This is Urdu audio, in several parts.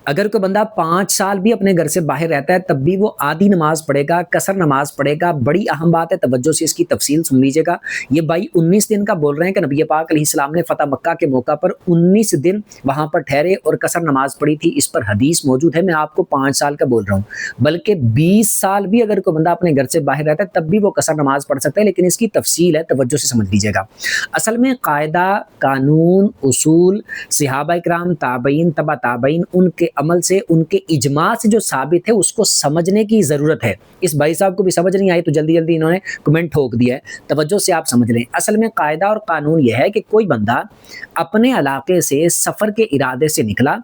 اگر کوئی بندہ 5 سال بھی اپنے گھر سے باہر رہتا ہے تب بھی وہ آدھی نماز پڑھے گا، قصر نماز پڑھے گا۔ بڑی اہم بات ہے، توجہ سے اس کی تفصیل سن لیجیے گا۔ یہ بھائی 19 دن کا بول رہے ہیں کہ نبی پاک علیہ السلام نے فتح مکہ کے موقع پر 19 دن وہاں پر ٹھہرے اور قصر نماز پڑھی تھی۔ اس پر حدیث موجود ہے، میں آپ کو 5 سال کا بول رہا ہوں، بلکہ 20 سال بھی اگر کوئی بندہ اپنے گھر سے باہر رہتا ہے تب بھی وہ قصر نماز پڑھ سکتا ہے، لیکن اس کی تفصیل ہے، توجہ سے سمجھ لیجیے گا۔ اصل میں قاعدہ، قانون، اصول صحابہ کرام، تابعین، تبع تابعین، ان کے عمل سے، ان کے اجماع سے جو ثابت ہے اس کو سمجھنے کی ضرورت ہے۔ اس بھائی صاحب کو بھی سمجھ نہیں آئی تو جلدی جلدی انہوں نے کمنٹ ٹھوک دیا ہے، توجہ سے آپ سمجھ لیں۔ اصل میں قاعدہ اور قانون یہ ہے کہ کوئی بندہ اپنے علاقے سے سفر کے ارادے سے نکلا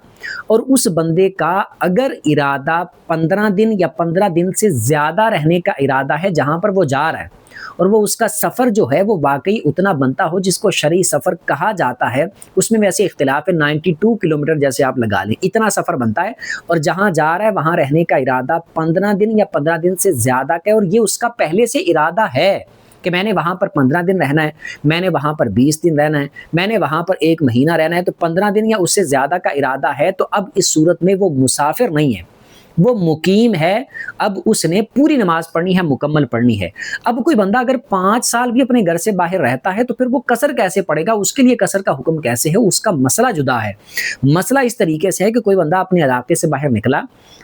اور اس بندے کا اگر ارادہ 15 دن یا 15 دن سے زیادہ رہنے کا ارادہ ہے جہاں پر وہ جا رہا ہے، اور وہ اس کا سفر جو ہے وہ واقعی اتنا بنتا ہو جس کو شرعی سفر کہا جاتا ہے، اس میں ویسے اختلاف ہے، 92 کلومیٹر جیسے آپ لگا لیں، اتنا سفر بنتا ہے، اور جہاں جا رہا ہے وہاں رہنے کا ارادہ 15 دن یا 15 دن سے زیادہ کا ہے، اور یہ اس کا پہلے سے ارادہ ہے کہ میں نے وہاں پر 15 دن رہنا ہے، میں نے وہاں پر 20 دن رہنا ہے، میں نے وہاں پر 1 مہینہ رہنا ہے، تو 15 دن یا اس سے زیادہ کا ارادہ ہے، تو اب اس صورت میں وہ مسافر نہیں ہے، وہ مقیم ہے۔ اب اس نے پوری نماز پڑھنی ہے، مکمل پڑھنی ہے۔ اب کوئی بندہ اگر 5 سال بھی اپنے گھر سے باہر رہتا ہے تو پھر وہ قصر کیسے پڑھے گا، اس کے لیے قصر کا حکم کیسے ہے، اس کا مسئلہ جدا ہے۔ مسئلہ اس طریقے سے ہے کہ کوئی بندہ اپنے علاقے سے باہر نکلا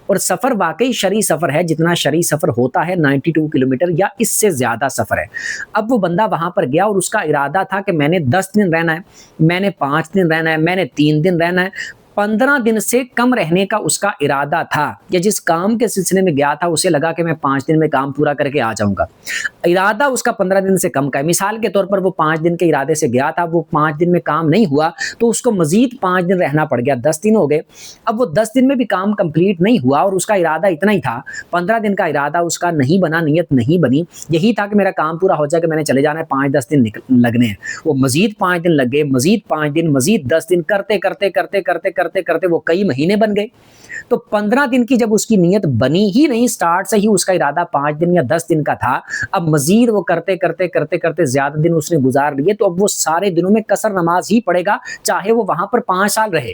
اور سفر واقعی شرعی سفر ہے، جتنا شرعی سفر ہوتا ہے 92 کلومیٹر یا اس سے زیادہ سفر ہے۔ اب وہ بندہ وہاں پر گیا اور اس کا ارادہ تھا کہ میں نے 10 دن رہنا ہے، میں نے 5 دن رہنا ہے، میں نے 3 دن رہنا ہے، 15 دن سے کم رہنے کا اس کا ارادہ تھا، یا جس کام کے سلسلے میں گیا تھا اسے لگا کہ میں 5 دن میں کام پورا کر کے آ جاؤں گا، ارادہ اس کا 15 دن سے کم کا ہے۔ مثال کے طور پر وہ 5 دن کے ارادے سے گیا تھا، وہ 5 دن میں کام نہیں ہوا تو اس کو مزید 5 دن رہنا پڑ گیا، 10 دن ہو گئے۔ اب وہ 10 دن میں بھی کام کمپلیٹ نہیں ہوا اور اس کا ارادہ اتنا ہی تھا، 15 دن کا ارادہ اس کا نہیں بنا، نیت نہیں بنی، یہی تھا کہ میرا کام پورا ہو جائے کہ میں نے چلے جانا ہے، 5-10 دن لگنے ہیں۔ وہ مزید 5 دن لگ گئے، مزید 5 دن، مزید 10 دن، کرتے کرتے کرتے کرتے کرتے کرتے وہ کئی مہینے بن گئے۔ تو 15 دن کی جب اس کی نیت بنی ہی نہیں، سٹارٹ سے ہی اس کا ارادہ 5 دن یا 10 دن کا تھا، اب مزید وہ کرتے کرتے کرتے کرتے زیادہ دن اس نے گزار لیے، تو اب وہ سارے دنوں میں قصر نماز ہی پڑھے گا، چاہے وہ وہاں پر 5 سال رہے۔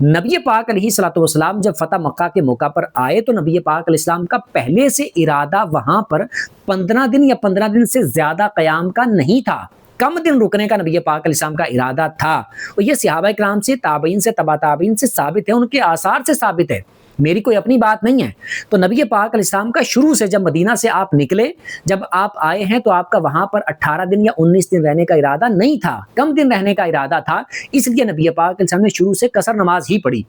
نبی پاک علیہ الصلوۃ والسلام جب فتح مکہ کے موقع پر آئے تو نبی پاک علیہ السلام کا پہلے سے ارادہ وہاں پر 15 دن یا 15 دن سے زیادہ قیام کا نہیں تھا، کم دن رکنے کا نبی پاک علیہ السلام کا ارادہ تھا، اور یہ صحابہ کرام سے، تابعین سے، تبع تابعین سے ثابت ہے، ان کے آثار سے ثابت ہے، میری کوئی اپنی بات نہیں ہے۔ تو نبی پاک علیہ السلام کا شروع سے جب مدینہ سے آپ نکلے، جب آپ آئے ہیں تو آپ کا وہاں پر 18 دن یا 19 دن رہنے کا ارادہ نہیں تھا، کم دن رہنے کا ارادہ تھا، اس لیے نبی پاک علیہ السلام نے شروع سے قصر نماز ہی پڑھی۔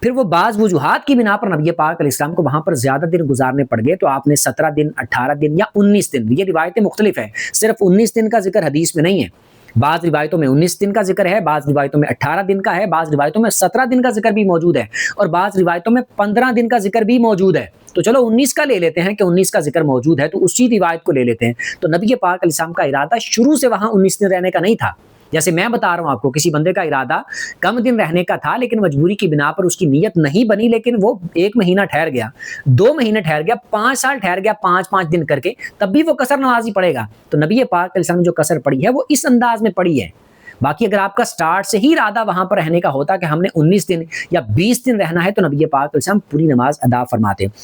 پھر وہ بعض وجوہات کی بنا پر نبی پاک علیہ السلام کو وہاں پر زیادہ دن گزارنے پڑ گئے، تو آپ نے 17 دن، 18 دن یا 19 دن، یہ روایتیں مختلف ہیں، صرف 19 دن کا ذکر حدیث میں نہیں ہے، بعض روایتوں میں 19 دن کا ذکر ہے، بعض روایتوں میں 18 دن کا ہے، بعض روایتوں میں 17 دن کا ذکر بھی موجود ہے، اور بعض روایتوں میں 15 دن کا ذکر بھی موجود ہے۔ تو چلو 19 کا لے لیتے ہیں کہ 19 کا ذکر موجود ہے، تو اسی روایت کو لے لیتے ہیں۔ تو نبی پاک علیہ السلام کا ارادہ شروع سے وہاں 19 دن رہنے کا نہیں تھا، جیسے میں بتا رہا ہوں آپ کو، کسی بندے کا ارادہ کم دن رہنے کا تھا لیکن مجبوری کی بنا پر اس کی نیت نہیں بنی، لیکن وہ 1 مہینہ ٹھہر گیا، 2 مہینے ٹھہر گیا، 5 سال ٹھہر گیا، 5-5 دن کر کے، تب بھی وہ قصر نماز ہی پڑے گا۔ تو نبی پاک علیہ السلام نے جو قصر پڑھی ہے وہ اس انداز میں پڑھی ہے۔ باقی اگر آپ کا سٹارٹ سے ہی ارادہ وہاں پر رہنے کا ہوتا کہ ہم نے 19 دن یا 20 دن رہنا ہے، تو نبی پاک علیہ السلام پوری نماز ادا فرماتے۔